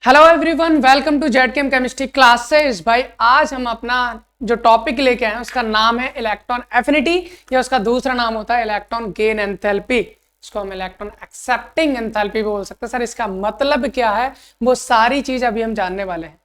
Hello everyone, welcome to Z chem chemistry classes. भाई आज हम अपना जो टॉपिक लेके आए हैं उसका नाम है इलेक्ट्रॉन एफिनिटी, या उसका दूसरा नाम होता है इलेक्ट्रॉन गेन एंथैल्पी। इसको हम इलेक्ट्रॉन एक्सेप्टिंग एंथैल्पी भी बोल सकते हैं। सर इसका मतलब क्या है, वो सारी चीज अभी हम जानने वाले हैं।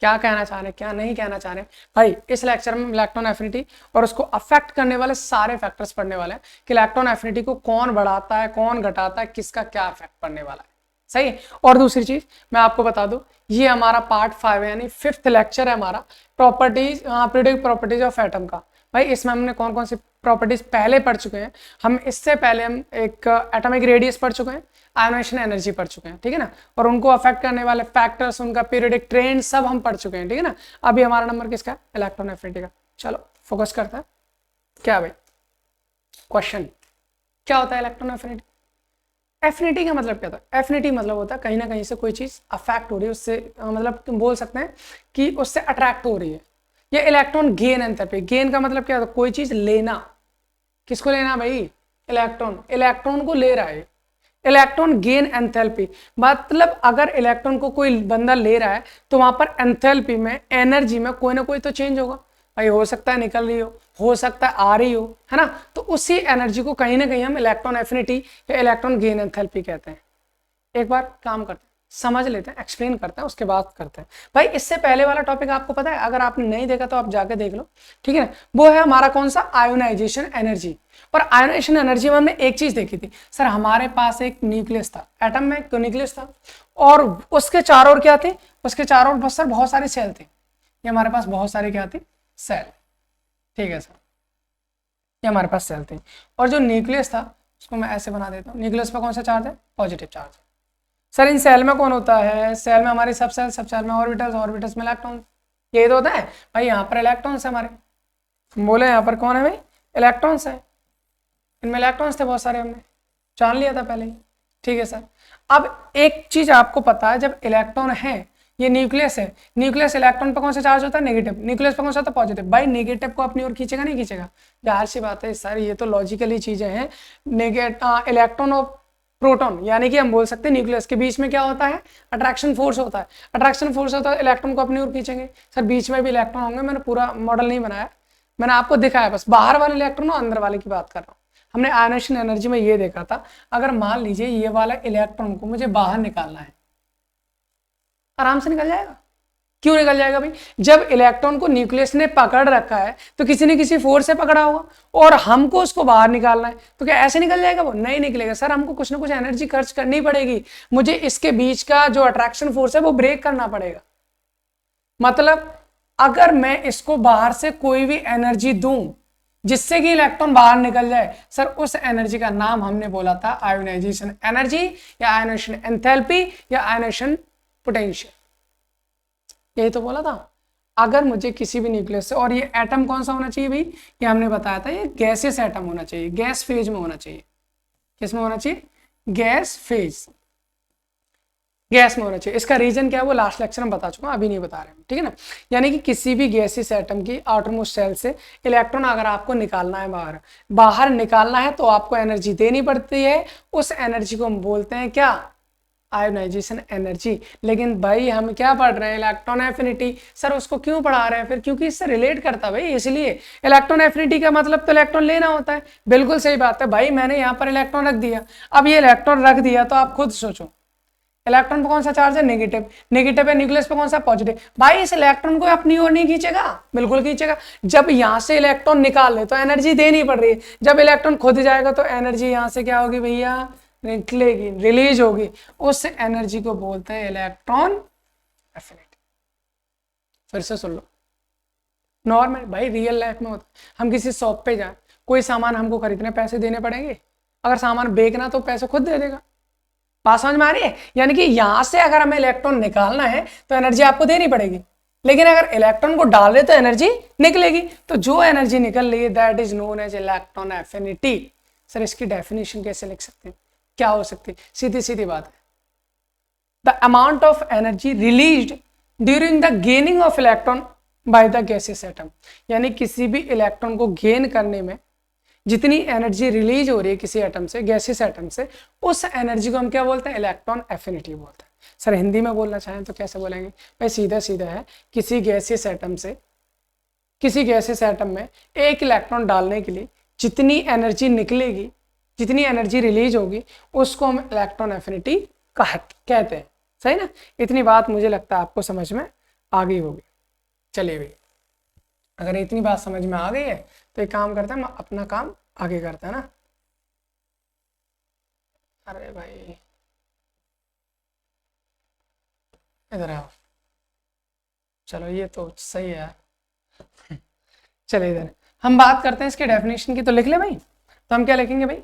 क्या कहना चाह रहे हैं, क्या नहीं कहना चाह रहे हैं। भाई इस लेक्चर में इलेक्ट्रॉन एफिनिटी और उसको अफेक्ट करने वाले सारे फैक्टर्स पढ़ने वाले हैं कि इलेक्ट्रॉन एफिनिटी को कौन बढ़ाता है, कौन घटाता है, किसका क्या इफेक्ट पड़ने वाला है। सही है। और दूसरी चीज मैं आपको बता दूं, ये हमारा पार्ट 5 यानी 5th लेक्चर है हमारा properties, periodic properties of atom का। भाई इसमें हमने कौन कौन सी प्रॉपर्टीज पहले पढ़ चुके हैं। हम इससे पहले हम एक एटॉमिक रेडियस पढ़ चुके हैं, आयोनाइजेशन एनर्जी पढ़ चुके हैं, ठीक है ना। और उनको अफेक्ट करने वाले फैक्टर्स, उनका पीरियोडिक ट्रेंड सब हम पढ़ चुके हैं, ठीक है ना। अभी हमारा नंबर किसका है, इलेक्ट्रॉन एफिनिटी का। चलो फोकस करते हैं। क्या भाई क्वेश्चन, क्या होता है इलेक्ट्रॉन एफिनिटी? एफिनिटी का मतलब क्या होता है? एफिनिटी मतलब होता है कहीं ना कहीं से कोई चीज अफेक्ट हो रही है, उससे मतलब बोल सकते हैं कि उससे अट्रैक्ट हो रही है। ये इलेक्ट्रॉन गेन एंथैल्पी, गेन का मतलब क्या होता है, कोई चीज लेना। किसको लेना भाई? इलेक्ट्रॉन, इलेक्ट्रॉन को ले रहा है। इलेक्ट्रॉन गेन एंथैल्पी मतलब अगर इलेक्ट्रॉन को कोई बंदा ले रहा है तो वहां पर एंथैल्पी में, एनर्जी में कोई ना कोई तो चेंज होगा। भाई हो सकता है निकल रही हो सकता है आ रही हो, है ना। तो उसी एनर्जी को कहीं ना कहीं हम इलेक्ट्रॉन एफिनिटी या इलेक्ट्रॉन गेन एंथैल्पी कहते हैं। एक बार काम करते हैं, समझ लेते हैं, एक्सप्लेन करते हैं, उसके बाद करते हैं। भाई इससे पहले वाला टॉपिक आपको पता है, अगर आपने नहीं देखा तो आप जाके देख लो, ठीक है ना। वो है हमारा कौन सा, आयोनाइजेशन एनर्जी। और आयोनाइजेशन एनर्जी में हमने एक चीज देखी थी सर, हमारे पास एक न्यूक्लियस था, एटम में एक न्यूक्लियस था और उसके चारों ओर क्या थे, उसके चारों ओर सर बहुत सारे सेल थे। ये हमारे पास बहुत सारे क्या थे, सेल, ठीक है सर। ये हमारे पास सेल थे और जो न्यूक्लियस था उसको मैं ऐसे बना देता हूँ। न्यूक्लियस पर कौन सा चार्ज है, पॉजिटिव चार्ज। सर इन सेल में कौन होता है, सेल में हमारी सब सेल, सब सेल में ऑर्बिटल्स, ऑर्बिटल्स में इलेक्ट्रॉन। ये तो होता है भाई, यहाँ पर इलेक्ट्रॉन्स है हमारे, बोले यहाँ पर कौन है भाई, इलेक्ट्रॉन्स है। इनमें इलेक्ट्रॉन्स थे बहुत सारे, हमने जान लिया था पहले ही, ठीक है सर। अब एक चीज आपको पता है, जब इलेक्ट्रॉन है, ये न्यूक्लियस है, न्यूक्लियस इलेक्ट्रॉन पर कौन सा चार्ज होता है, नेगेटिव। न्यूक्लियस पर कौन सा होता है, पॉजिटिव। भाई नेगेटिव को अपनी ओर खींचेगा नहीं खींचेगा, जाहिर सी बात है सर, ये तो लॉजिकली चीजें हैं। इलेक्ट्रॉन और प्रोटॉन यानी कि हम बोल सकते हैं न्यूक्लियस के बीच में क्या होता है, अट्रैक्शन फोर्स होता है। अट्रैक्शन फोर्स होता है, इलेक्ट्रॉन को अपनी ओर खींचेंगे। सर बीच में भी इलेक्ट्रॉन होंगे, मैंने पूरा मॉडल नहीं बनाया, मैंने आपको दिखाया बस बाहर वाले इलेक्ट्रॉन और अंदर वाले की बात कर रहा हूँ। हमने आयोनाइजेशन एनर्जी में ये देखा था, अगर मान लीजिए ये वाला इलेक्ट्रॉन को मुझे बाहर निकालना है, आराम से निकल जाएगा। क्यों निकल जाएगा भाई? जब इलेक्ट्रॉन को न्यूक्लियस ने पकड़ रखा है तो किसी न किसी फोर्स से पकड़ा होगा और हमको उसको बाहर निकालना है, तो क्या ऐसे निकल जाएगा? वो नहीं निकलेगा सर, हमको कुछ ना कुछ एनर्जी खर्च करनी पड़ेगी। मुझे इसके बीच का जो अट्रैक्शन फोर्स है वो ब्रेक करना पड़ेगा। मतलब अगर मैं इसको बाहर से कोई भी एनर्जी दूं जिससे कि इलेक्ट्रॉन बाहर निकल जाए, सर उस एनर्जी का नाम हमने बोला था आयोनाइजेशन एनर्जी, या आयोनाइजेशन एंथैल्पी, या आयोनाइजेशन पोटेंशियल। यही तो बोला था। अगर मुझे किसी भी न्यूक्लियस से, और ये एटम कौन सा होना चाहिए भाई, ये हमने बताया था, ये गैसियस एटम होना चाहिए, गैस फेज में होना चाहिए। किस में होना चाहिए, गैस फेज, गैस में होना चाहिए। इसका रीजन क्या है वो लास्ट लेक्चर में बता चुका हूं, अभी नहीं बता रहे हैं, ठीक है ना। यानी कि किसी भी गैसियस एटम की आउटरमोस्ट शेल से इलेक्ट्रॉन अगर आपको निकालना है बाहर, बाहर निकालना है तो आपको एनर्जी देनी पड़ती है। उस एनर्जी को हम बोलते हैं क्या, आयोनाइजेशन एनर्जी। लेकिन भाई हम क्या पढ़ रहे हैं, इलेक्ट्रॉन एफिनिटी। सर उसको क्यों पढ़ा रहे हैं फिर, क्योंकि इससे रिलेट करता है भाई, इसलिए। इलेक्ट्रॉन एफिनिटी का मतलब तो इलेक्ट्रॉन लेना होता है, बिल्कुल सही बात है भाई। मैंने यहाँ पर इलेक्ट्रॉन रख दिया, अब ये इलेक्ट्रॉन रख दिया तो आप खुद सोचो, इलेक्ट्रॉन पर कौन सा चार्ज है, नेगेटिव। नेगेटिव है, न्यूक्लियस पर कौन सा, पॉजिटिव। भाई इस इलेक्ट्रॉन को अपनी ओर नहीं खींचेगा, बिल्कुल खींचेगा। जब यहाँ से इलेक्ट्रॉन निकाल ले तो एनर्जी देनी पड़ रही है, जब इलेक्ट्रॉन खुद जाएगा तो एनर्जी यहाँ से क्या होगी भैया, निकलेगी, रिलीज होगी। उस एनर्जी को बोलते हैं इलेक्ट्रॉन एफिनिटी। फिर से सुन लो, नॉर्मल भाई रियल लाइफ में होता है, हम किसी शॉप पे जाए, कोई सामान हमको खरीदने पैसे देने पड़ेंगे, अगर सामान बेचना तो पैसे खुद दे देगा। बात समझ में आ रही है? यानी कि यहां से अगर हमें इलेक्ट्रॉन निकालना है तो एनर्जी आपको देनी पड़ेगी, लेकिन अगर इलेक्ट्रॉन को डाल रहे तो एनर्जी निकलेगी। तो जो एनर्जी निकल रही है that is known as electron affinity. Sir इसकी डेफिनेशन कैसे लिख सकते हैं, क्या हो सकती है? सीधी सीधी बात है, the amount of energy released during the gaining of electron by the gaseous atom. यानी किसी भी इलेक्ट्रॉन को गेन करने में जितनी एनर्जी रिलीज हो रही है किसी एटम से, गैसियस एटम से, उस एनर्जी को हम क्या बोलते हैं, इलेक्ट्रॉन एफिनिटी बोलते हैं। सर हिंदी में बोलना चाहें तो कैसे बोलेंगे भाई? सीधा सीधा है, किसी गैसियस एटम में एक इलेक्ट्रॉन डालने के लिए जितनी एनर्जी निकलेगी, जितनी एनर्जी रिलीज होगी, उसको हम इलेक्ट्रॉन एफिनिटी कहते हैं। सही ना? इतनी बात मुझे लगता है आपको समझ में आ गई होगी। चलिए भाई, अगर इतनी बात समझ में आ गई है तो एक काम करते हैं, हम अपना काम आगे करते हैं ना। अरे भाई इधर आओ, चलो ये तो सही है यार। चलिए इधर हम बात करते हैं इसके डेफिनेशन की, तो लिख ले भाई। तो हम क्या लिखेंगे भाई?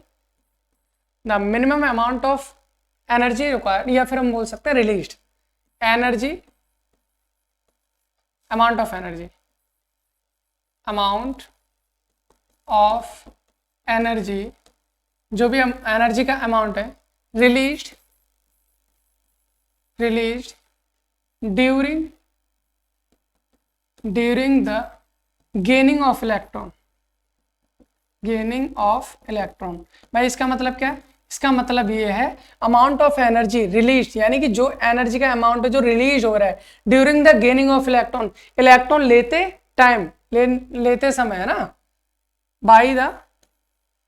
The minimum amount of energy required, या फिर हम बोल सकते हैं released energy, amount of energy, amount of energy, जो भी एनर्जी का अमाउंट है, released during the gaining of electron, भाई इसका मतलब क्या है? इसका मतलब ये है अमाउंट ऑफ एनर्जी रिलीज, यानी कि जो एनर्जी का अमाउंट है जो रिलीज हो रहा है during the gaining of electron, electron लेते टाइम, लेते समय है ना,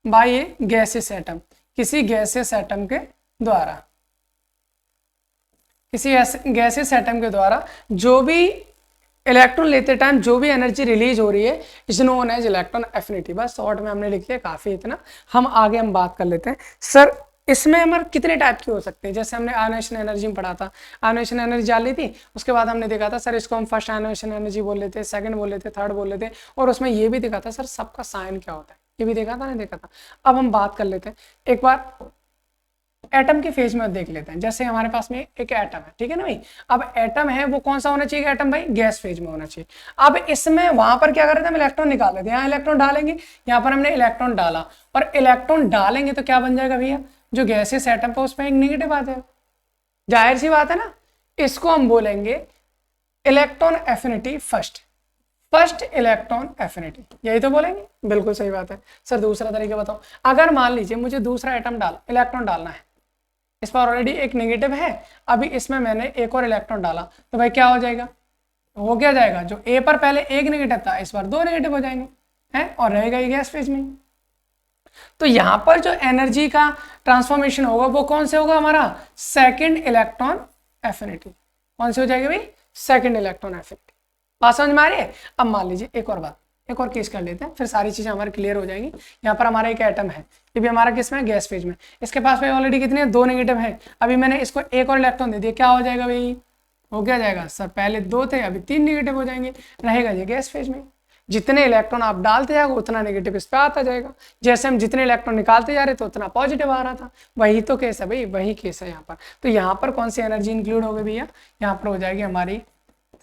बाय ए गैसियस एटम, किसी गैसियस एटम के द्वारा, किसी गैसियस एटम के द्वारा जो भी इलेक्ट्रॉन लेते टाइम जो भी एनर्जी रिलीज हो रही है is known as electron affinity. बस शॉर्ट में हमने लिख लिया, काफी इतना। हम आगे हम बात कर लेते हैं। सर इसमें हमारे कितने टाइप के हो सकते हैं? जैसे हमने आयोनाइजेशन एनर्जी में पढ़ा था, आयोनाइजेशन एनर्जी डाल ली थी, उसके बाद हमने देखा था सर इसको हम फर्स्ट आयोनाइजेशन एनर्जी बोल लेते, सेकंड बोल लेते, थर्ड बोल लेते, और उसमें ये भी देखा था सर सबका साइन क्या होता है, ये भी देखा था, नहीं देखा था। अब हम बात कर लेते हैं एक बार एटम के फेज में देख लेते हैं। जैसे हमारे पास में एक एटम है, ठीक है ना भाई। अब एटम है वो कौन सा होना चाहिए एटम भाई? गैस फेज में होना चाहिए। अब इसमें वहां पर क्या कर रहे थे हम? इलेक्ट्रॉन निकाल रहे थे। यहाँ इलेक्ट्रॉन डालेंगे, यहाँ पर हमने इलेक्ट्रॉन डाला, और इलेक्ट्रॉन डालेंगे तो क्या बन जाएगा भैया? जो गैसियस एटम पर उसमें एक नेगेटिव आ जाएगा, जाहिर सी बात है ना। इसको हम बोलेंगे electron affinity first electron affinity, यही तो बोलेंगे। बिल्कुल सही बात है। सर दूसरा तरीका बताओ, अगर मान लीजिए मुझे दूसरा इलेक्ट्रॉन डालना है, इस पर ऑलरेडी एक नेगेटिव है, अभी इसमें मैंने एक और इलेक्ट्रॉन डाला, तो भाई क्या हो जाएगा? हो क्या जाएगा? जो ए पर पहले एक नेगेटिव था इस बार दो नेगेटिव हो जाएंगे, हैं, और रहेगा ये गैस फेज में। तो यहां पर जो एनर्जी का ट्रांसफॉर्मेशन होगा वो कौन से होगा? हमारा सेकेंड इलेक्ट्रॉन एफिनिटी। कौन से हो जाएगी भाई? Second electron affinity. बात समझ में आ रही है? अब मान लीजिए एक और केस कर लेते हैं, फिर सारी चीजें हमारी क्लियर हो जाएंगी। यहाँ पर हमारा एक एटम है, ये भी हमारा किस में? गैस फेज में। इसके पास में ऑलरेडी कितने हैं? दो नेगेटिव है। अभी मैंने इसको एक और इलेक्ट्रॉन दे दिया, क्या हो जाएगा भाई? हो क्या जाएगा सर? पहले दो थे, अभी तीन नेगेटिव हो जाएंगे, रहेगा ये गैस फेज में। जितने इलेक्ट्रॉन आप डालते जाओगे उतना नेगेटिव इस पर आता जाएगा। जैसे हम जितने इलेक्ट्रॉन निकालते जा रहे तो उतना पॉजिटिव आ रहा था। वही तो केस है भाई, वही केस है यहाँ पर। तो यहाँ पर कौन सी एनर्जी इंक्लूड हो गई भैया? यहाँ पर हो जाएगी हमारी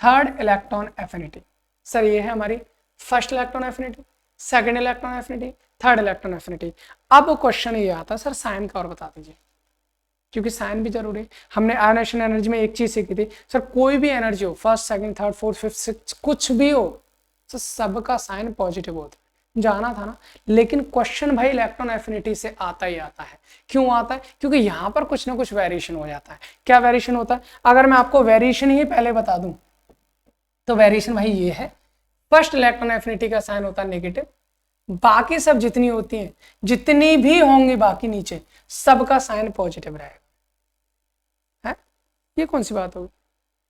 थर्ड इलेक्ट्रॉन एफिनिटी। सर ये है हमारी first electron affinity, second electron affinity, third electron affinity. अब क्वेश्चन ये आता है सर साइन का और बता दीजिए, क्योंकि साइन भी जरूरी है। हमने आयोनाइजेशन एनर्जी में एक चीज सीखी थी सर, कोई भी एनर्जी हो, first second third fourth fifth sixth कुछ भी हो, तो सबका साइन पॉजिटिव होता है, जाना था ना। लेकिन क्वेश्चन भाई इलेक्ट्रॉन एफिनिटी से आता ही आता है। क्यों आता है? क्योंकि यहाँ पर कुछ ना कुछ वेरिएशन हो जाता है। क्या वेरिएशन होता है? अगर मैं आपको वेरिएशन ही पहले बता दूं तो वेरिएशन भाई ये है, फर्स्ट इलेक्ट्रॉन एफिनिटी का साइन होता है नेगेटिव, बाकी सब जितनी होती हैं, जितनी भी होंगी बाकी नीचे, सबका साइन पॉजिटिव रहेगा। है ये कौन सी बात होगी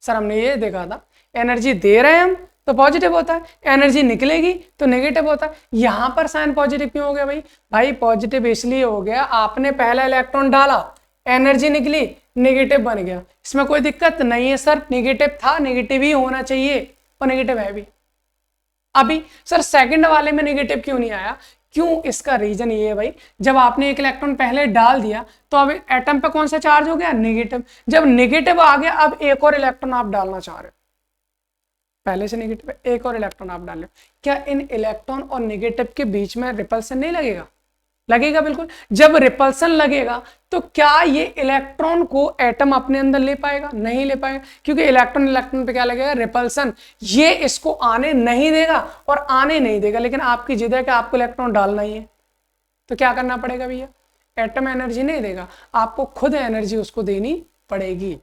सर? हमने ये देखा था एनर्जी दे रहे हैं हम तो पॉजिटिव होता है, एनर्जी निकलेगी तो नेगेटिव होता है। यहां पर साइन पॉजिटिव क्यों हो गया भाई? भाई पॉजिटिव इसलिए हो गया, आपने पहला इलेक्ट्रॉन डाला, एनर्जी निकली, नेगेटिव बन गया। इसमें कोई दिक्कत नहीं है सर, नेगेटिव था, नेगेटिव ही होना चाहिए, और नेगेटिव है भी। अभी सर सेकंड वाले में नेगेटिव क्यों नहीं आया? क्यों? इसका रीजन ये है भाई, जब आपने एक इलेक्ट्रॉन पहले डाल दिया तो अब एटम पे कौन सा चार्ज हो गया? नेगेटिव। जब नेगेटिव आ गया, अब एक और इलेक्ट्रॉन आप डालना चाह रहे हो, पहले से नेगेटिव है, एक और इलेक्ट्रॉन आप डाल रहे हो, क्या इन इलेक्ट्रॉन और नेगेटिव के बीच में रिपल्सन नहीं लगेगा? लगेगा बिल्कुल। जब रिपल्सन लगेगा तो क्या ये इलेक्ट्रॉन को एटम अपने अंदर ले पाएगा? नहीं ले पाएगा, क्योंकि इलेक्ट्रॉन पे क्या लगेगा? रिपल्सन। ये इसको आने नहीं देगा और आने नहीं देगा, लेकिन आपकी जिद है कि आपको इलेक्ट्रॉन डालना ही है, तो क्या करना पड़ेगा भैया? एटम एनर्जी नहीं देगा, आपको खुद एनर्जी उसको देनी पड़ेगी।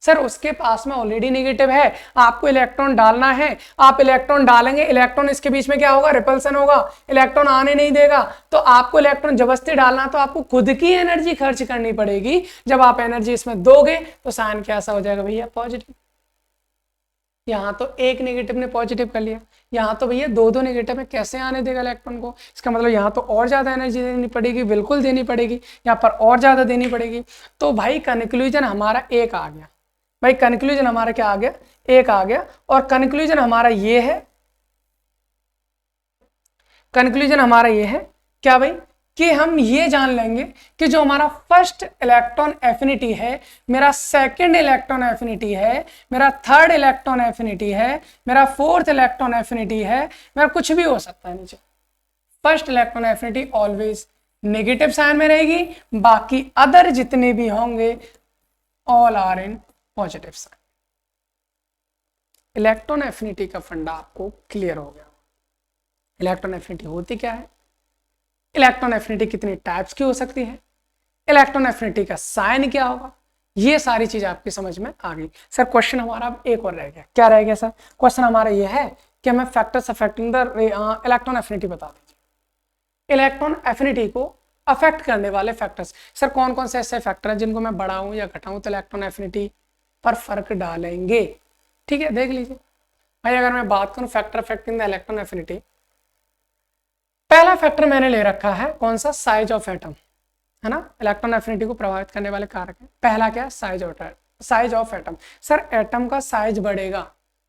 सर उसके पास में ऑलरेडी नेगेटिव है, आपको इलेक्ट्रॉन डालना है, आप इलेक्ट्रॉन डालेंगे, इलेक्ट्रॉन इसके बीच में क्या होगा, रिपल्सन होगा, इलेक्ट्रॉन आने नहीं देगा, तो आपको इलेक्ट्रॉन जबरदस्ती डालना, तो आपको खुद की एनर्जी खर्च करनी पड़ेगी। जब आप एनर्जी इसमें दोगे तो साइन कैसा हो जाएगा भैया, पॉजिटिव। यहाँ तो एक नेगेटिव ने पॉजिटिव कर लिया, यहाँ तो भैया दो दो नेगेटिव है, कैसे आने देगा इलेक्ट्रॉन को? इसका मतलब यहाँ तो और ज्यादा एनर्जी देनी पड़ेगी, बिल्कुल देनी पड़ेगी, यहाँ पर और ज्यादा देनी पड़ेगी। तो भाई कंक्लूजन हमारा एक आ गया, भाई कंक्लूजन हमारा क्या आ गया, एक आ गया। और कंक्लूजन हमारा ये है, कंक्लूजन हमारा ये है क्या भाई, कि हम ये जान लेंगे कि जो हमारा फर्स्ट इलेक्ट्रॉन एफिनिटी है, मेरा सेकंड इलेक्ट्रॉन एफिनिटी है, मेरा थर्ड इलेक्ट्रॉन एफिनिटी है, मेरा फोर्थ इलेक्ट्रॉन एफिनिटी है, मेरा कुछ भी हो सकता है नीचे, first electron affinity always negative sign में रहेगी, बाकी अदर जितने भी होंगे all are in positive sign. Electron affinity का फंडा आपको क्लियर हो गया। इलेक्ट्रॉन एफिनिटी होती क्या है, इलेक्ट्रॉन एफिनिटी कितनी टाइप्स की हो सकती है, इलेक्ट्रॉन एफिनिटी का साइन क्या होगा, ये सारी चीज आपकी समझ में आ गई। सर क्वेश्चन हमारा अब एक और रह गया, क्या रह गया सर? क्वेश्चन हमारा ये है कि हमें factors affecting the electron affinity बता दीजिए। इलेक्ट्रॉन एफिनिटी को अफेक्ट करने वाले फैक्टर्स, सर कौन कौन से ऐसे फैक्टर हैं जिनको मैं बढ़ाऊं या घटाऊं तो इलेक्ट्रॉन एफिनिटी पर फर्क डालेंगे? ठीक है, देख लीजिए भाई। अगर मैं बात करूं factor affecting the electron affinity, पहला फैक्टर मैंने ले रखा है कौन सा, साइज ऑफ एटम, है ना, इलेक्ट्रॉन एफिनिटी को प्रभावित करने वाले कारक है। पहला क्या है, size of atom. Sir atom का साइज बढ़ेगा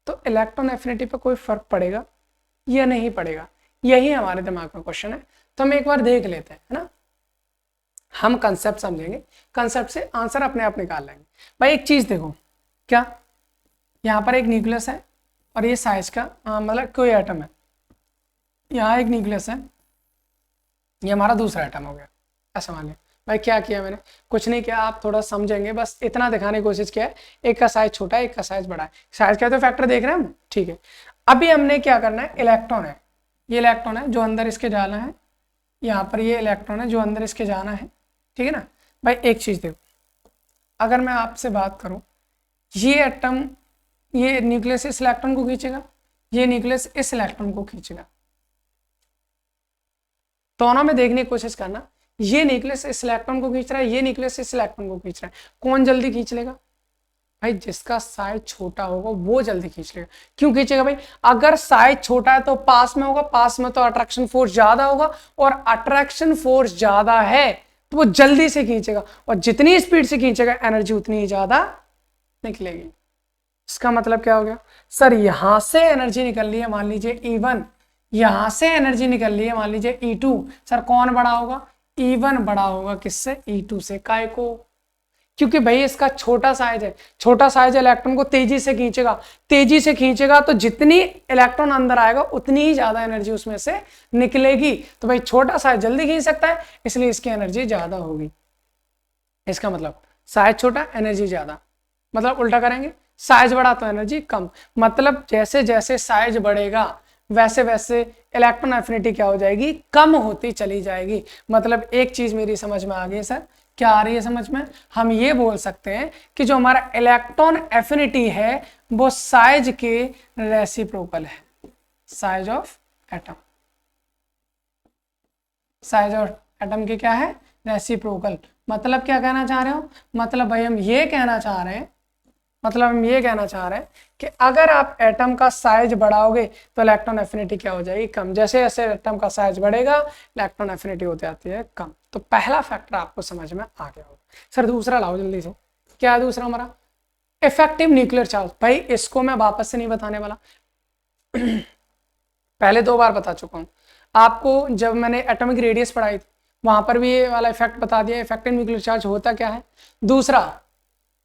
तो इलेक्ट्रॉन एफिनिटी पे कोई फर्क पड़ेगा या नहीं पड़ेगा, यही हमारे दिमाग में क्वेश्चन है। तो हम एक बार देख लेते हैं, है ना, हम कंसेप्ट समझेंगे, कंसेप्ट से आंसर अपने आप निकाल लेंगे। भाई एक चीज देखो, क्या यहाँ पर एक न्यूक्लियस है और ये साइज का मतलब कोई एटम है, यहाँ एक न्यूक्लियस है, ये हमारा दूसरा एटम हो गया, ऐसा मान लिया। भाई क्या किया मैंने, कुछ नहीं किया, आप थोड़ा समझेंगे, बस इतना दिखाने की कोशिश किया है, एक का साइज छोटा है, एक का साइज बड़ा है। साइज क्या तो फैक्टर देख रहे हैं हम, ठीक है। अभी हमने क्या करना है, इलेक्ट्रॉन है, ये इलेक्ट्रॉन है जो अंदर इसके जाना है, यहाँ पर ये इलेक्ट्रॉन है जो अंदर इसके जाना है, ठीक है ना। भाई एक चीज देखो, अगर मैं आपसे बात करूं, ये एटम, ये न्यूक्लियस इस इलेक्ट्रॉन को खींचेगा, ये न्यूक्लियस इस इलेक्ट्रॉन को खींचेगा, दोनों में देखने की कोशिश करना, ये न्यूक्लियस इस इलेक्ट्रॉन को खींच रहा है, ये न्यूक्लियस इस इलेक्ट्रॉन को खींच रहा है, कौन जल्दी खींच लेगा? भाई जिसका साइज छोटा होगा वो जल्दी खींच लेगा। क्यों खींचेगा भाई? अगर साइज छोटा है तो पास में होगा, पास में तो अट्रैक्शन फोर्स ज्यादा होगा, और अट्रैक्शन फोर्स ज्यादा है तो वो जल्दी से खींचेगा, और जितनी स्पीड से खींचेगा एनर्जी उतनी ही ज्यादा निकलेगी। इसका मतलब क्या हो गया, सर यहां से एनर्जी निकल रही है मान लीजिए E1, यहां से एनर्जी निकल रही है मान लीजिए E2, सर कौन बड़ा होगा? E1 बड़ा होगा किससे? E2 से। काय को? क्योंकि भाई इसका छोटा साइज है, छोटा साइज इलेक्ट्रॉन को तेजी से खींचेगा, तेजी से खींचेगा तो जितनी इलेक्ट्रॉन अंदर आएगा उतनी ही ज्यादा एनर्जी उसमें से निकलेगी। तो भाई छोटा साइज जल्दी खींच सकता है, इसलिए इसकी एनर्जी ज्यादा होगी। इसका मतलब साइज छोटा एनर्जी ज्यादा, मतलब उल्टा करेंगे, साइज बड़ा तो एनर्जी कम। मतलब जैसे जैसे साइज बढ़ेगा वैसे वैसे इलेक्ट्रॉन एफिनिटी क्या हो जाएगी? कम होती चली जाएगी। मतलब एक चीज मेरी समझ में आ गई सर, क्या आ रही है समझ में? हम ये बोल सकते हैं कि जो हमारा इलेक्ट्रॉन एफिनिटी है वो साइज के रेसिप्रोकल है, size of atom, size of atom की क्या है? रेसिप्रोकल। मतलब क्या कहना चाह रहे हो? मतलब भाई हम ये कहना चाह रहे हैं, मतलब हम ये कहना चाह रहे हैं कि अगर आप एटम का साइज बढ़ाओगे तो इलेक्ट्रॉन एफिनिटी क्या हो जाएगी? कम। जैसे जैसे एटम का साइज बढ़ेगा इलेक्ट्रॉन एफिनिटी होती जाती है कम। तो पहला फैक्टर आपको समझ में आ गया होगा। सर दूसरा लाओ जल्दी से, क्या है दूसरा हमारा? Effective nuclear charge. भाई इसको मैं वापस से नहीं बताने वाला पहले 2 बार बता चुका हूं आपको, जब मैंने एटॉमिक रेडियस पढ़ाई थी वहां पर भी ये वाला इफेक्ट बता दिया। इफेक्टिव न्यूक्लियर चार्ज होता क्या है। दूसरा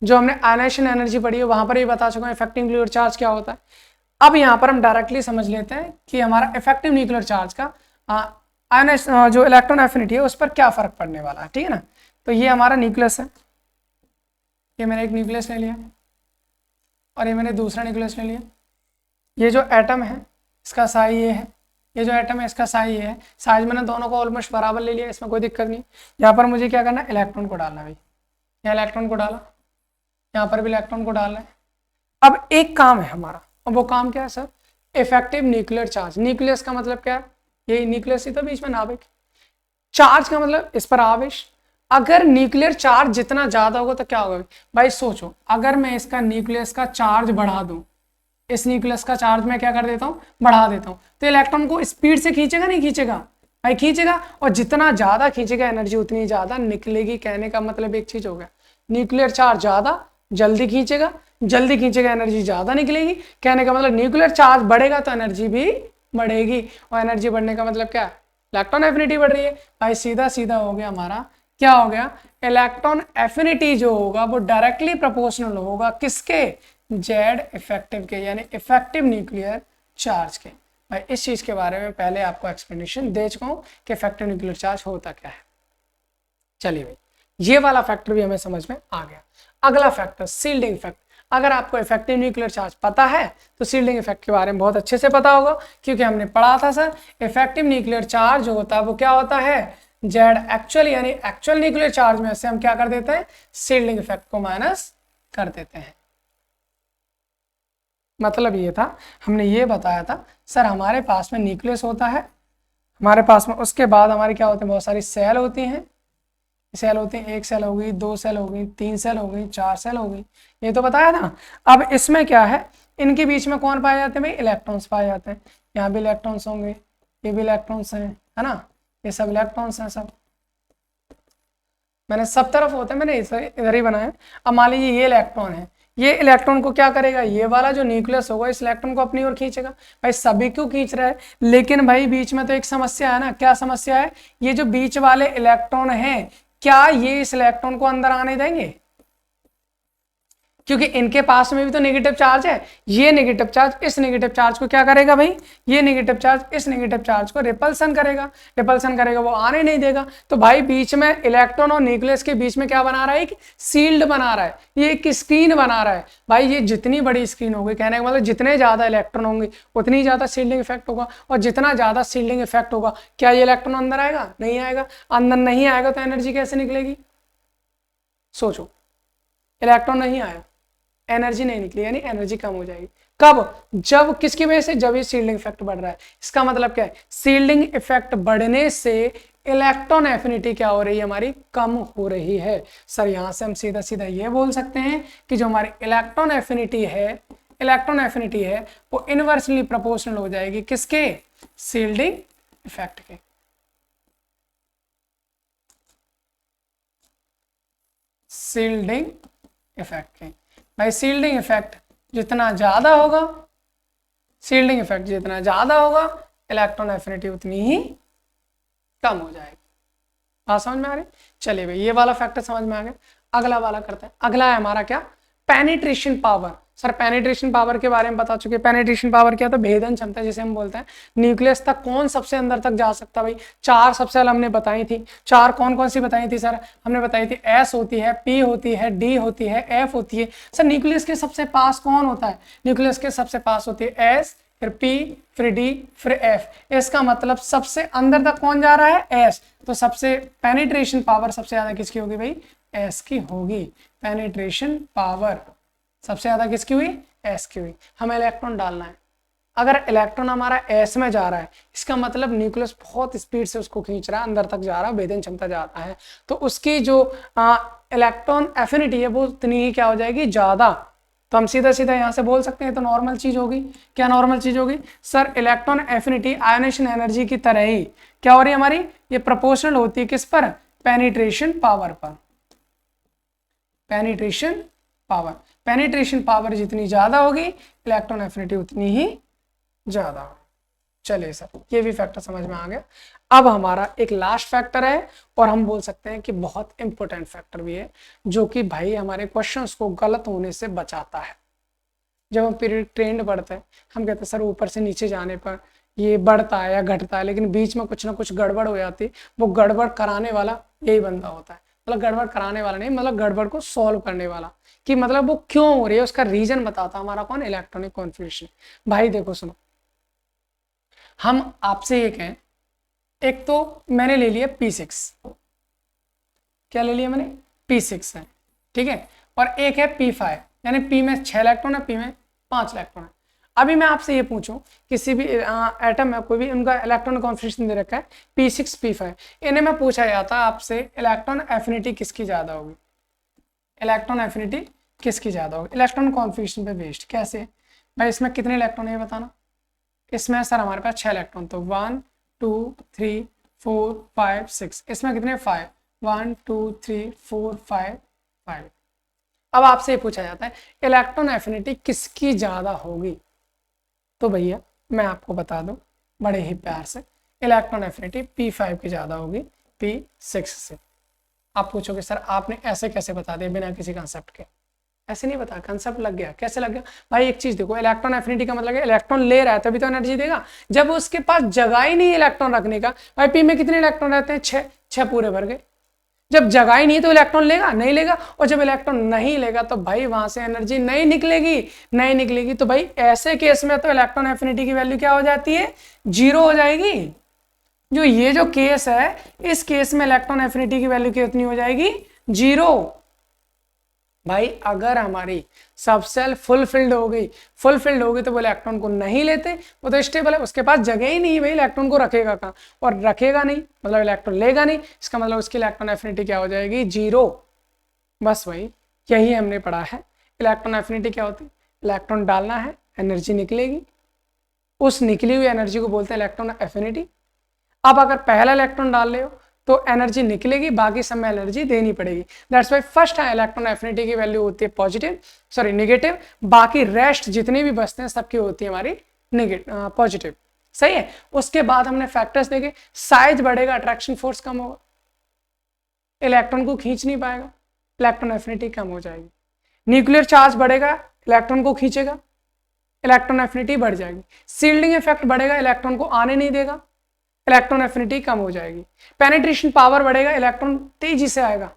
जो हमने आयनाइजेशन एनर्जी पढ़ी है वहां पर भी बता चुका हूं इफेक्टिव न्यूक्लियर चार्ज क्या होता है। अब यहाँ पर हम डायरेक्टली समझ लेते हैं कि हमारा इफेक्टिव न्यूक्लियर चार्ज का आयनाइजेशन जो इलेक्ट्रॉन एफिनिटी है उस पर क्या फर्क पड़ने वाला है, ठीक है ना। तो ये हमारा न्यूक्लियस है, ये मैंने एक न्यूक्लियस ले लिया और ये मैंने दूसरा न्यूक्लियस ले लिया। ये जो एटम है इसका साइज ये है, ये जो एटम है इसका साइज ये है। साइज मैंने दोनों को ऑलमोस्ट बराबर ले लिया, इसमें कोई दिक्कत नहीं। यहाँ पर मुझे क्या करना है? इलेक्ट्रॉन को डालना। भाई यहाँ इलेक्ट्रॉन को डाला, यहाँ पर भी इलेक्ट्रॉन को डाल रहे हैं। अब एक काम है हमारा, और वो काम क्या है sir? Effective nuclear charge. Nucleus का मतलब क्या है? ये न्यूक्लियस ही तो बीच में नाभिक। चार्ज का मतलब इस पर आवेश। अगर न्यूक्लियर चार्ज जितना ज्यादा होगा तो क्या होगा भाई? सोचो, अगर मैं इसका न्यूक्लियस का चार्ज बढ़ा दूं, इस न्यूक्लियस का चार्ज मैं क्या कर देता हूं? बढ़ा देता हूं, तो इलेक्ट्रॉन को स्पीड से खींचेगा नहीं खींचेगा? भाई खींचेगा, और जितना ज्यादा खींचेगा एनर्जी उतनी ज्यादा निकलेगी। कहने का मतलब एक चीज हो गया, न्यूक्लियर चार्ज ज्यादा जल्दी खींचेगा, जल्दी खींचेगा एनर्जी ज्यादा निकलेगी। कहने का मतलब न्यूक्लियर चार्ज बढ़ेगा तो एनर्जी भी बढ़ेगी, और एनर्जी बढ़ने का मतलब क्या है? इलेक्ट्रॉन एफिनिटी बढ़ रही है। भाई सीधा सीधा हो गया हमारा, क्या हो गया? इलेक्ट्रॉन एफिनिटी जो होगा वो डायरेक्टली प्रोपोर्शनल होगा किसके? जेड इफेक्टिव के, यानी इफेक्टिव न्यूक्लियर चार्ज के। भाई इस चीज के बारे में पहले आपको एक्सप्लेनेशन दे चुका हूं कि इफेक्टिव न्यूक्लियर चार्ज होता क्या है। चलिए भाई, ये वाला फैक्टर भी हमें समझ में आ गया। अगला फैक्टर शील्डिंग इफेक्ट। अगर आपको इफेक्टिव न्यूक्लियर चार्ज पता है तो शील्डिंग इफेक्ट के बारे में बहुत अच्छे से पता होगा, क्योंकि हमने पढ़ा था सर, इफेक्टिव न्यूक्लियर चार्ज जो होता है वो क्या होता है? जेड एक्चुअल, यानी एक्चुअल न्यूक्लियर चार्ज में से हम क्या कर देते हैं? शील्डिंग इफेक्ट को माइनस कर देते हैं। मतलब ये था, हमने ये बताया था सर, हमारे पास में न्यूक्लियस होता है, हमारे पास में उसके बाद हमारी क्या होते हैं? बहुत सारी सेल होती हैं। सेल होती हैं, एक सेल हो गई, दो सेल हो गई, तीन सेल हो गई, चार सेल हो गई, ये तो बताया था। अब इसमें क्या है? इनके बीच में कौन पाए जाते हैं भाई? इलेक्ट्रॉन्स पाए जाते हैं। यहाँ भी इलेक्ट्रॉन्स होंगे, ये भी इलेक्ट्रॉन्स हैं, है ना? ये सब इलेक्ट्रॉन्स हैं सब। मैंने सब तरफ होते हैं, मैंने इधर ही बनाया। अब मान लीजिए ये इलेक्ट्रॉन है, ये इलेक्ट्रॉन को क्या करेगा? ये वाला जो न्यूक्लियस होगा इस इलेक्ट्रॉन को अपनी ओर खींचेगा। भाई सभी क्यों खींच रहा है? लेकिन भाई बीच में तो एक समस्या है ना। क्या समस्या है? ये जो बीच वाले इलेक्ट्रॉन हैं, क्या ये इस इलेक्ट्रॉन को अंदर आने देंगे? क्योंकि इनके पास में भी तो नेगेटिव चार्ज है। ये नेगेटिव चार्ज इस नेगेटिव चार्ज को क्या करेगा भाई? ये नेगेटिव चार्ज इस नेगेटिव चार्ज को रिपल्सन करेगा, रिपल्सन करेगा, वो आने नहीं देगा। तो भाई बीच में इलेक्ट्रॉन और न्यूक्लियस के बीच में क्या बना रहा है? एक शील्ड बना रहा है, ये एक स्क्रीन बना रहा है। भाई ये जितनी बड़ी स्क्रीन होगी, कहने का मतलब जितने ज्यादा इलेक्ट्रॉन होंगे उतनी ज्यादा शील्डिंग इफेक्ट होगा, और जितना ज्यादा शील्डिंग इफेक्ट होगा, क्या ये इलेक्ट्रॉन अंदर आएगा? नहीं आएगा। अंदर नहीं आएगा तो एनर्जी कैसे निकलेगी? सोचो, इलेक्ट्रॉन नहीं आया, एनर्जी नहीं निकली, यानी एनर्जी कम हो जाएगी। कब? जब किसकी वजह से? जब ये शील्डिंग इफेक्ट बढ़ रहा है। इसका मतलब क्या है? शील्डिंग इफेक्ट बढ़ने से इलेक्ट्रॉन एफिनिटी क्या हो रही है? हमारी कम हो रही है। सर यहां से हम सीधा सीधा ये बोल सकते हैं कि जो हमारी इलेक्ट्रॉन एफिनिटी है वो इनवर्सली प्रोपोर्शनल हो जाएगी किसके? शील्डिंग इफेक्ट के। शील्डिंग इफेक्ट के। भाई शील्डिंग इफेक्ट जितना ज्यादा होगा, शील्डिंग इफेक्ट जितना ज्यादा होगा, इलेक्ट्रॉन एफिनिटी उतनी ही कम हो जाएगी। बात समझ में आ रही? चलिए भाई, ये वाला फैक्टर समझ में आ गया। अगला वाला करते हैं। अगला है हमारा क्या? Penetration power. Sir penetration power के बारे में बता चुके। पेनिट्रेशन पावर क्या? तो भेदन क्षमता जिसे हम बोलते हैं। न्यूक्लियस तक कौन सबसे अंदर तक जा सकता है भाई? चार सबसे पहले हमने बताई थी। चार कौन कौन सी बताई थी सर? हमने बताई थी एस होती है, पी होती है, डी होती है, एफ होती है। सर न्यूक्लियस के सबसे पास कौन होता है? न्यूक्लियस के सबसे पास होती है एस, फिर पी, फिर डी, फिर एफ। इसका मतलब सबसे अंदर तक कौन जा रहा है? एस। तो सबसे पेनिट्रेशन पावर सबसे ज्यादा किसकी होगी भाई? एस की होगी। पेनिट्रेशन पावर सबसे ज्यादा किसकी हुई? एस की हुई। हमें इलेक्ट्रॉन डालना है। अगर इलेक्ट्रॉन हमारा एस में जा रहा है, इसका मतलब न्यूक्लियस बहुत स्पीड से उसको खींच रहा है, अंदर तक जा रहा है, भेदन क्षमता जाता है, तो उसकी जो इलेक्ट्रॉन एफिनिटी है वो उतनी ही क्या हो जाएगी? ज्यादा। तो हम सीधा सीधा यहां से बोल सकते हैं, तो नॉर्मल चीज होगी। क्या नॉर्मल चीज होगी sir? Electron affinity ionisation energy की तरह ही क्या हो रही है हमारी? ये प्रोपोर्शनल होती है किस पर? पेनिट्रेशन पावर पर। पेनिट्रेशन पावर, पेनिट्रेशन पावर जितनी ज्यादा होगी, इलेक्ट्रॉन एफिनिटी उतनी ही ज्यादा होगी। चलिए सर, ये भी फैक्टर समझ में आ गया। अब हमारा एक लास्ट फैक्टर है, और हम बोल सकते हैं कि बहुत इंपॉर्टेंट फैक्टर भी है, जो कि भाई हमारे क्वेश्चंस को गलत होने से बचाता है। जब हम पीरियड ट्रेंड बढ़ते हैं, हम कहते हैं सर ऊपर से नीचे जाने पर ये बढ़ता है या घटता है, लेकिन बीच में कुछ ना कुछ गड़बड़ हो जाती है। वो गड़बड़ कराने वाला यही बंदा होता है। मतलब गड़बड़ कराने वाला नहीं, मतलब गड़बड़ को सॉल्व करने वाला, कि मतलब वो क्यों हो रही है उसका रीजन बताता हमारा कौन? Electronic configuration. भाई देखो सुनो, हम आपसे ये कहें, एक तो मैंने ले लिया P6, क्या ले लिया मैंने? P6 है, ठीक है। और एक है P5, यानी P में 6 इलेक्ट्रॉन है, P में 5 इलेक्ट्रॉन है। अभी मैं आपसे ये पूछूं, किसी भी एटम में कोई भी उनका इलेक्ट्रॉन कॉन्फिगरेशन दे रखा है P6 P5, इन्हें में पूछा जाता है आपसे इलेक्ट्रॉन एफिनिटी किसकी ज्यादा होगी, इलेक्ट्रॉन एफिनिटी किसकी ज्यादा होगी इलेक्ट्रॉन कॉन्फिगरेशन पे बेस्ड। कैसे भाई, इसमें कितने इलेक्ट्रॉन है ये बताना। इसमें सर हमारे पास 6 इलेक्ट्रॉन, तो 1 2 3 4 5 6, इसमें कितने 5, 1 2 3 4 5 5। अब आपसे ये पूछा जाता है इलेक्ट्रॉन एफिनिटी किसकी ज्यादा होगी, तो भैया मैं आपको बता दूं बड़े ही प्यार से, इलेक्ट्रॉन एफिनिटी P5 की ज्यादा होगी P6 से। आप पूछोगे सर आपने ऐसे कैसे बता दिया बिना किसी कंसेप्ट के, ऐसे नहीं बता, कंसेप्ट लग गया। कैसे लग गया भाई, एक चीज देखो, इलेक्ट्रॉन एफिनिटी का मतलब है इलेक्ट्रॉन ले रहा है तभी तो एनर्जी देगा। जब उसके पास जगह ही नहीं इलेक्ट्रॉन रखने का, भाई P में कितने इलेक्ट्रॉन रहते हैं, 6 पूरे भर गए। जब जगह ही नहीं है तो इलेक्ट्रॉन लेगा नहीं लेगा, और जब इलेक्ट्रॉन नहीं लेगा तो भाई वहां से एनर्जी नहीं निकलेगी। तो भाई ऐसे केस में तो इलेक्ट्रॉन एफिनिटी की वैल्यू क्या हो जाती है, 0 हो जाएगी। ये जो केस है, इस केस में इलेक्ट्रॉन एफिनिटी की वैल्यू कितनी हो जाएगी, 0। भाई अगर हमारी सब सेल फुलफिल्ड हो गई तो वो इलेक्ट्रॉन को नहीं लेते, वो तो स्टेबल है, उसके पास जगह ही नहीं है भाई, इलेक्ट्रॉन को रखेगा कहाँ, और रखेगा नहीं मतलब इलेक्ट्रॉन लेगा नहीं, इसका मतलब उसकी इलेक्ट्रॉन एफिनिटी क्या हो जाएगी, 0। बस वही यही हमने पढ़ा है। इलेक्ट्रॉन एफिनिटी क्या होती है, इलेक्ट्रॉन डालना है, एनर्जी निकलेगी, उस निकली हुई एनर्जी को बोलते हैं इलेक्ट्रॉन एफिनिटी। अब अगर पहला इलेक्ट्रॉन डाल ले हो तो एनर्जी निकलेगी, बाकी सब में एनर्जी देनी पड़ेगी। That's why first electron affinity की वैल्यू होती है नेगेटिव, बाकी रेस्ट जितने भी बचते हैं सबकी होती है हमारी पॉजिटिव। सही है। उसके बाद हमने फैक्टर्स देखे, साइज बढ़ेगा, अट्रैक्शन फोर्स कम होगा, इलेक्ट्रॉन को खींच नहीं पाएगा, इलेक्ट्रॉन एफिनिटी कम हो जाएगी। न्यूक्लियर चार्ज बढ़ेगा, इलेक्ट्रॉन को खींचेगा, इलेक्ट्रॉन एफिनिटी बढ़ जाएगी। शील्डिंग इफेक्ट बढ़ेगा, इलेक्ट्रॉन को आने नहीं देगा, इलेक्ट्रॉन एफिनिटी कम हो जाएगी। पेनिट्रेशन पावर बढ़ेगा, इलेक्ट्रॉन तेजी से आएगा,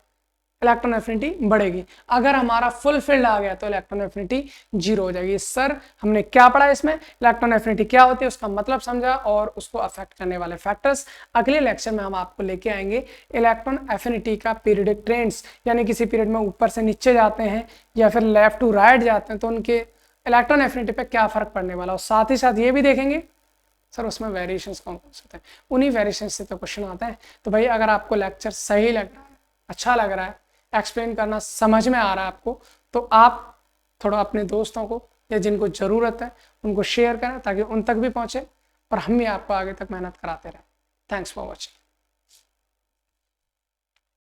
इलेक्ट्रॉन एफिनिटी बढ़ेगी। अगर हमारा फुल फील्ड आ गया तो इलेक्ट्रॉन एफिनिटी 0 हो जाएगी। सर हमने क्या पढ़ा इसमें, इलेक्ट्रॉन एफिनिटी क्या होती है, उसका मतलब समझा और उसको अफेक्ट करने वाले फैक्टर्स। अगले लेक्चर में हम आपको लेके आएंगे इलेक्ट्रॉन एफिनिटी का पीरियडिक ट्रेंड्स, यानी किसी पीरियड में ऊपर से नीचे जाते हैं या फिर लेफ्ट टू राइट जाते हैं तो उनके इलेक्ट्रॉन एफिनिटी पे क्या फर्क पड़ने वाला, और साथ ही साथ ये भी देखेंगे सर उसमें वेरिएशंस कौन कौन से होते हैं, उन्हीं वेरिएशंस से तो क्वेश्चन आते हैं। तो भाई अगर आपको लेक्चर सही लग रहा है, अच्छा लग रहा है, एक्सप्लेन करना समझ में आ रहा है आपको, तो आप थोड़ा अपने दोस्तों को या जिनको ज़रूरत है उनको शेयर करें ताकि उन तक भी पहुँचे और हम भी आपको आगे तक मेहनत कराते रहें। Thanks for watching.